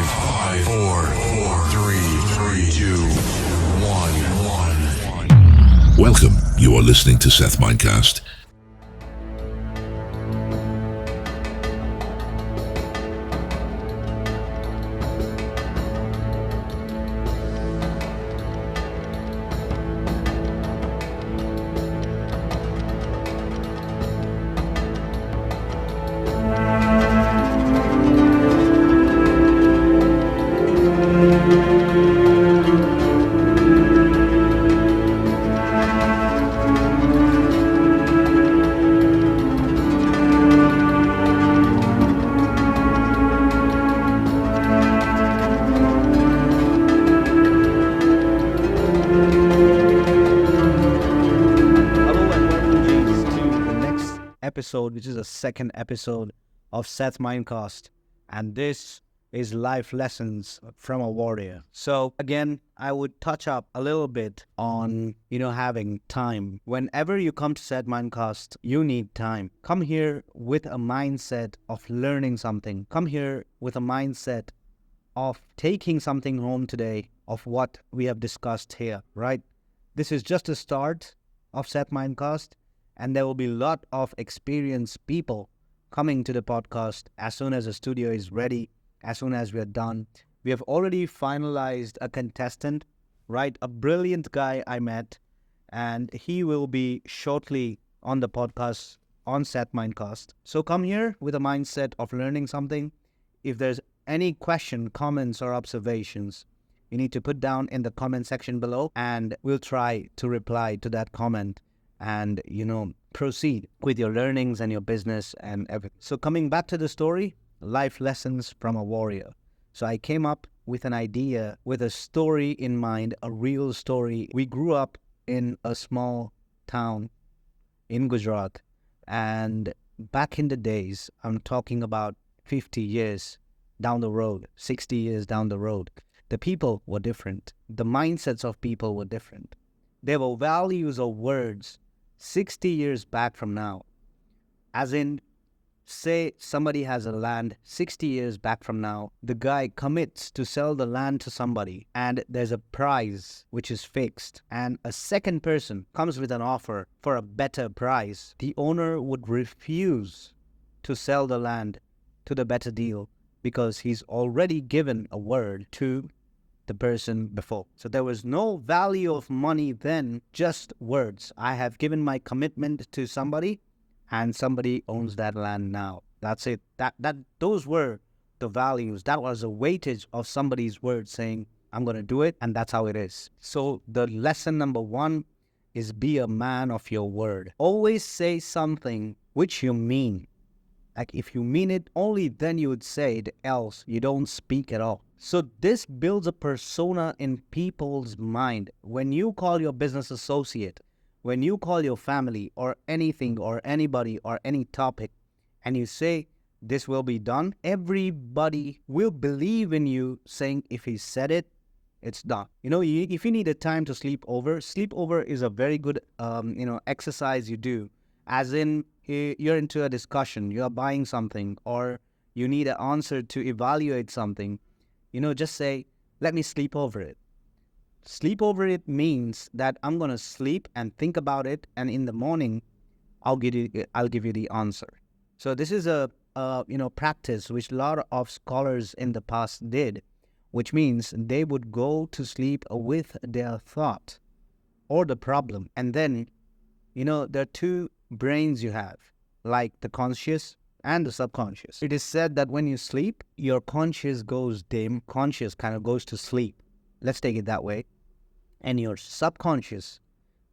Five, four, three, two, one. Welcome. You are listening to Seth Mindcast. Which is the second episode of Seth Mindcast, and this is Life Lessons from a Warrior. So again, I would touch up a little bit on, having time. Whenever you come to Seth Mindcast, you need time. Come here with a mindset of learning something. Come here with a mindset of taking something home today of what we have discussed here, right? This is just a start of Seth Mindcast. And there will be a lot of experienced people coming to the podcast as soon as the studio is ready, as soon as we're done. We have already finalized a contestant, right? A brilliant guy I met, and he will be shortly on the podcast on Seth Mindcast. So come here with a mindset of learning something. If there's any question, comments, or observations, you need to put down in the comment section below, and we'll try to reply to that comment and, proceed with your learnings and your business and everything. So coming back to the story, life lessons from a warrior. So I came up with an idea, with a story in mind, a real story. We grew up in a small town in Gujarat, and back in the days, I'm talking about 50 years down the road, 60 years down the road, the people were different. The mindsets of people were different. There were values of words 60 years back from now. As in, say somebody has a land 60 years back from now, the guy commits to sell the land to somebody and there's a price which is fixed, and a second person comes with an offer for a better price. The owner would refuse to sell the land to the better deal because he's already given a word to the person before. So there was no value of money then, just words. I have given my commitment to somebody and somebody owns that land now. That's it. Those were the values. That was the weightage of somebody's word saying, I'm going to do it, and that's how it is. So the lesson number one is be a man of your word. Always say something which you mean. Like if you mean it, only then you would say it, else you don't speak at all. So this builds a persona in people's mind. When you call your business associate, when you call your family or anything or anybody or any topic, and you say this will be done, everybody will believe in you saying if he said it, it's done. If you need a time to sleep over is a very good exercise you do. As in, you're into a discussion, you're buying something, or you need an answer to evaluate something, just say, let me sleep over it. Sleep over it means that I'm going to sleep and think about it, and in the morning, I'll give you the answer. So this is a practice which a lot of scholars in the past did, which means they would go to sleep with their thought or the problem. And then, there are two brains you have, like the conscious and the subconscious. It is said that when you sleep, your conscious goes dim, conscious kind of goes to sleep. Let's take it that way. And your subconscious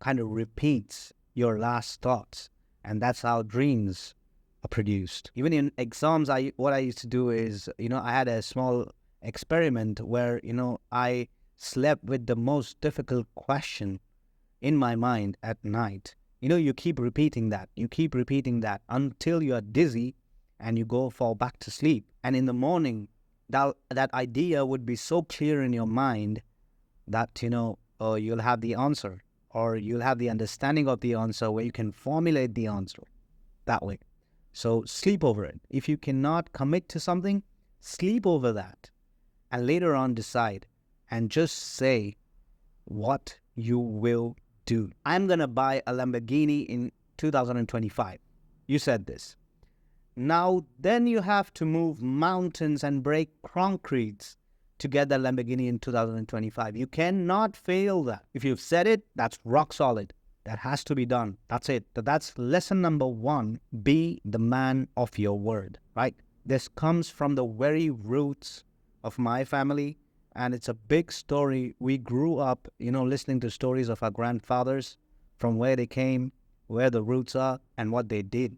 kind of repeats your last thoughts. And that's how dreams are produced. Even in exams, what I used to do is, I had a small experiment where, I slept with the most difficult question in my mind at night. You keep repeating that. You keep repeating that until you are dizzy and you fall back to sleep. And in the morning, that idea would be so clear in your mind that, you'll have the answer, or you'll have the understanding of the answer where you can formulate the answer that way. So sleep over it. If you cannot commit to something, sleep over that. and later on decide and just say what you will do. I'm going to buy a Lamborghini in 2025. You said this. Now, then you have to move mountains and break concretes to get the Lamborghini in 2025. You cannot fail that. If you've said it, that's rock solid. That has to be done. That's it. That's lesson number 1. Be the man of your word, right? This comes from the very roots of my family, and it's a big story. We grew up, listening to stories of our grandfathers, from where they came, where the roots are, and what they did.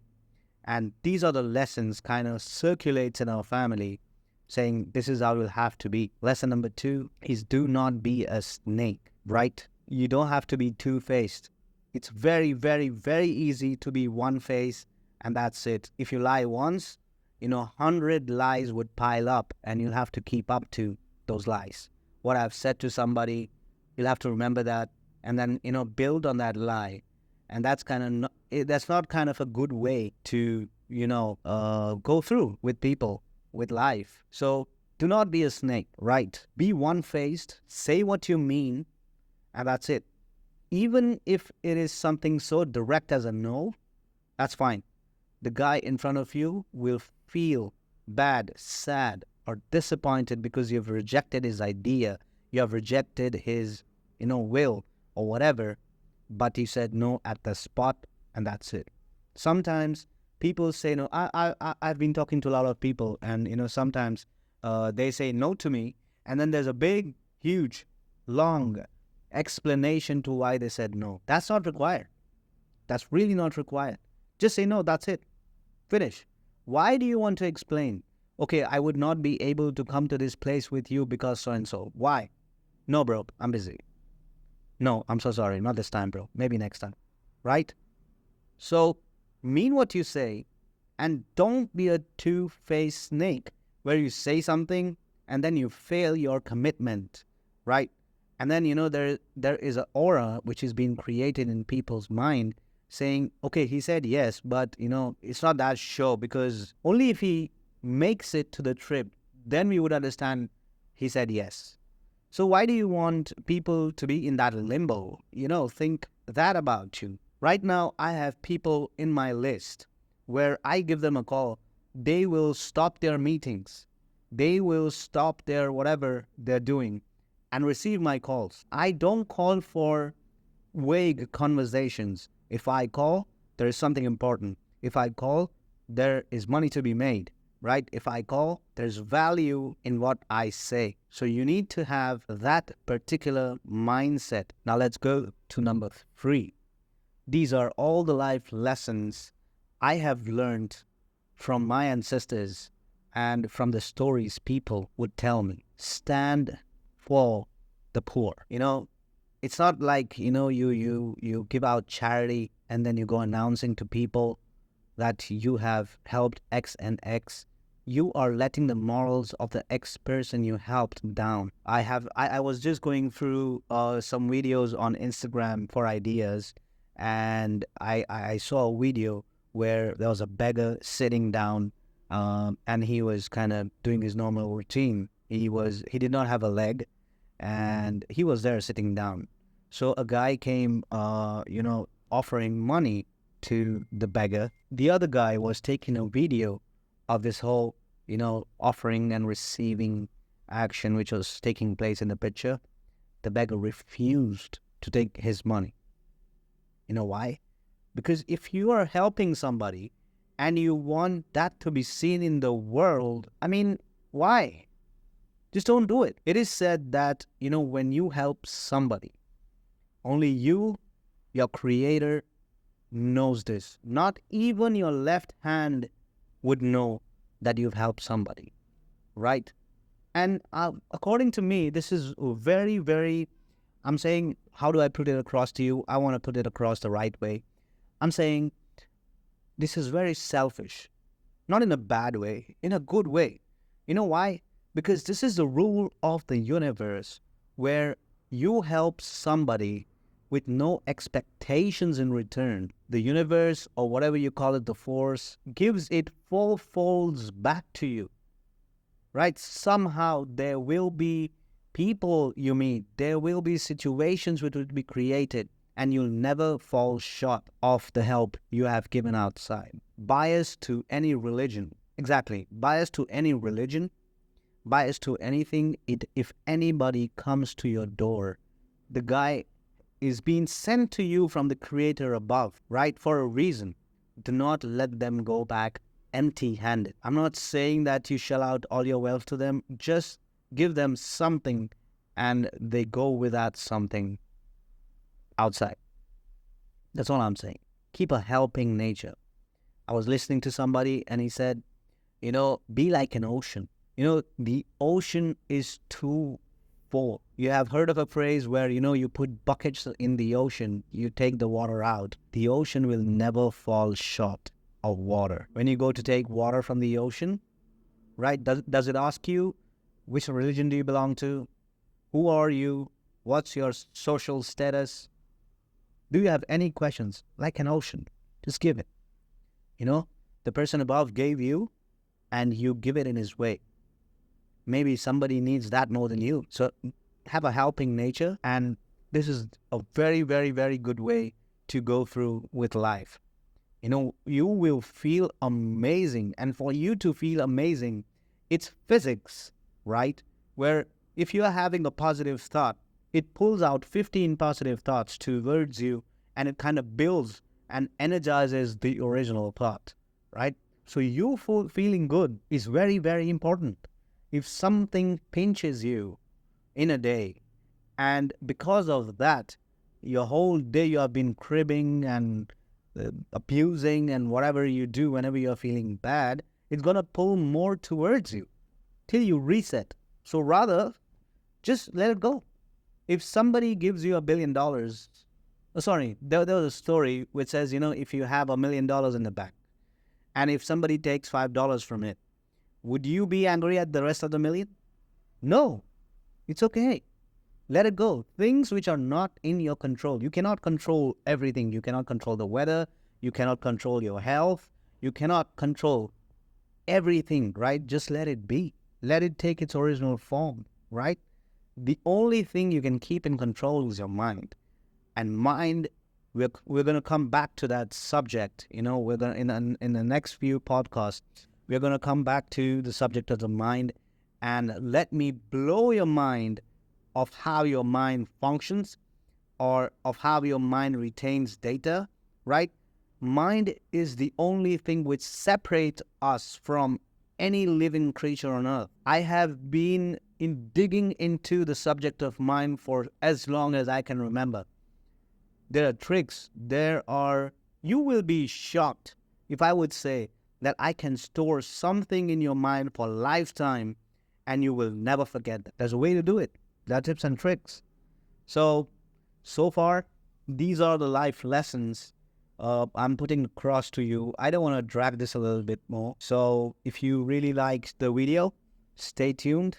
And these are the lessons kind of circulates in our family, saying this is how it will have to be. Lesson number 2 is do not be a snake, right? You don't have to be two-faced. It's very, very, very easy to be one-faced, and that's it. If you lie once, 100 lies would pile up, and you'll have to keep up to those lies. What I've said to somebody, you'll have to remember that, and then, build on that lie. And that's that's not kind of a good way to, go through with people, with life. So do not be a snake, right? Be one-faced, say what you mean, and that's it. Even if it is something so direct as a no, that's fine. The guy in front of you will feel bad, sad, or disappointed because you've rejected his idea, you have rejected his, will or whatever, but he said no at the spot, and that's it. Sometimes people say no. I've been talking to a lot of people, and, sometimes they say no to me, and then there's a big, huge, long explanation to why they said no. That's not required. That's really not required. Just say no, that's it. Finish. Why do you want to explain? Okay, I would not be able to come to this place with you because so-and-so. Why? No, bro, I'm busy. No, I'm so sorry. Not this time, bro. Maybe next time. Right? So, mean what you say, and don't be a two-faced snake where you say something and then you fail your commitment. Right? And then, there is an aura which is being created in people's mind saying, okay, he said yes, but, it's not that sure, because only if he makes it to the trip, then we would understand he said yes. So why do you want people to be in that limbo? Think that about you. Right now, I have people in my list where I give them a call. They will stop their meetings. They will stop their whatever they're doing and receive my calls. I don't call for vague conversations. If I call, there is something important. If I call, there is money to be made, right? If I call, there's value in what I say. So you need to have that particular mindset. Now let's go to number 3. These are all the life lessons I have learned from my ancestors and from the stories people would tell me. Stand for the poor. It's not like, you give out charity and then you go announcing to people that you have helped X and X. You are letting the morals of the X person you helped down. I was just going through some videos on Instagram for ideas, and I saw a video where there was a beggar sitting down, and he was kind of doing his normal routine. He did not have a leg, and he was there sitting down. So a guy came, offering money to the beggar. The other guy was taking a video of this whole, offering and receiving action which was taking place in the picture. The beggar refused to take his money. You know why? Because if you are helping somebody and you want that to be seen in the world, why? Just don't do it. It is said that, when you help somebody, only you, your creator, knows this. Not even your left hand would know that you've helped somebody, right? And according to me, this is very, very, I'm saying, how do I put it across to you? I want to put it across the right way. I'm saying this is very selfish, not in a bad way, in a good way. You know why? Because this is the rule of the universe where you help somebody with no expectations in return. The universe, or whatever you call it, the force, gives it fourfolds back to you, right? Somehow there will be people you meet, there will be situations which will be created, and you'll never fall short of the help you have given outside. Bias to any religion. Exactly. Bias to any religion, bias to anything. If anybody comes to your door, the guy is being sent to you from the creator above, right? For a reason. Do not let them go back empty-handed. I'm not saying that you shell out all your wealth to them. Just give them something and they go with that something outside. That's all I'm saying. Keep a helping nature. I was listening to somebody and he said, be like an ocean. The ocean is too full. You have heard of a phrase where, you put buckets in the ocean, you take the water out. The ocean will never fall short of water. When you go to take water from the ocean, right, does it ask you, which religion do you belong to? Who are you? What's your social status? Do you have any questions? Like an ocean, just give it. The person above gave you, and you give it in his way. Maybe somebody needs that more than you. So have a helping nature, and this is a very, very, very good way to go through with life. You will feel amazing, and for you to feel amazing, it's physics, right? Where if you are having a positive thought, it pulls out 15 positive thoughts towards you, and it kind of builds and energizes the original thought, right? So you feeling good is very, very important. If something pinches you in a day, and because of that, your whole day you have been cribbing and abusing and whatever you do whenever you're feeling bad, it's going to pull more towards you till you reset. So rather, just let it go. If somebody gives you $1 billion, there was a story which says, if you have $1 million in the bank, and if somebody takes $5 from it, would you be angry at the rest of the million? No. It's okay. Let it go. Things which are not in your control. You cannot control everything. You cannot control the weather. You cannot control your health. You cannot control everything, right? Just let it be. Let it take its original form, right? The only thing you can keep in control is your mind. And mind, we're going to come back to that subject. We're going in the next few podcasts, we're going to come back to the subject of the mind, and let me blow your mind of how your mind functions, or of how your mind retains data, right? Mind is the only thing which separates us from any living creature on earth. I have been digging into the subject of mind for as long as I can remember. There are tricks. You will be shocked if I would say that I can store something in your mind for a lifetime and you will never forget that. There's a way to do it. There are tips and tricks. So far, these are the life lessons I'm putting across to you. I don't want to drag this a little bit more. So if you really liked the video, stay tuned.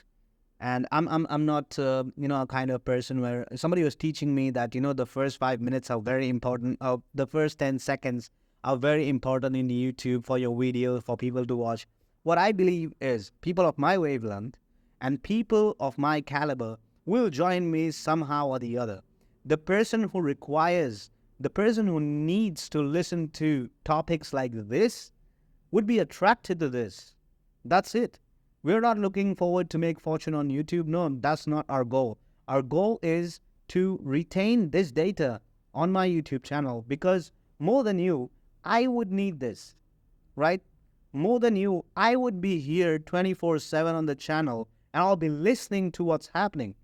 And I'm not a kind of person where somebody was teaching me that the first 5 minutes are very important. The first 10 seconds are very important in the YouTube for your video for people to watch. What I believe is people of my wavelength and people of my caliber will join me somehow or the other. The person who needs to listen to topics like this would be attracted to this. That's it. We're not looking forward to make fortune on YouTube. No, that's not our goal. Our goal is to retain this data on my YouTube channel, because more than you, I would need this, right? More than you, I would be here 24/7 on the channel, and I'll be listening to what's happening.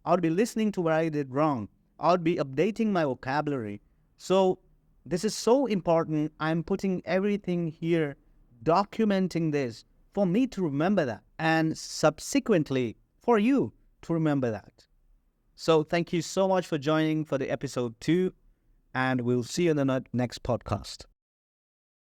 I'll be listening to where I did wrong. I'll be updating my vocabulary. So this is so important. I'm putting everything here, documenting this for me to remember that, and subsequently for you to remember that. So thank you so much for joining for the episode 2, and we'll see you in the next podcast.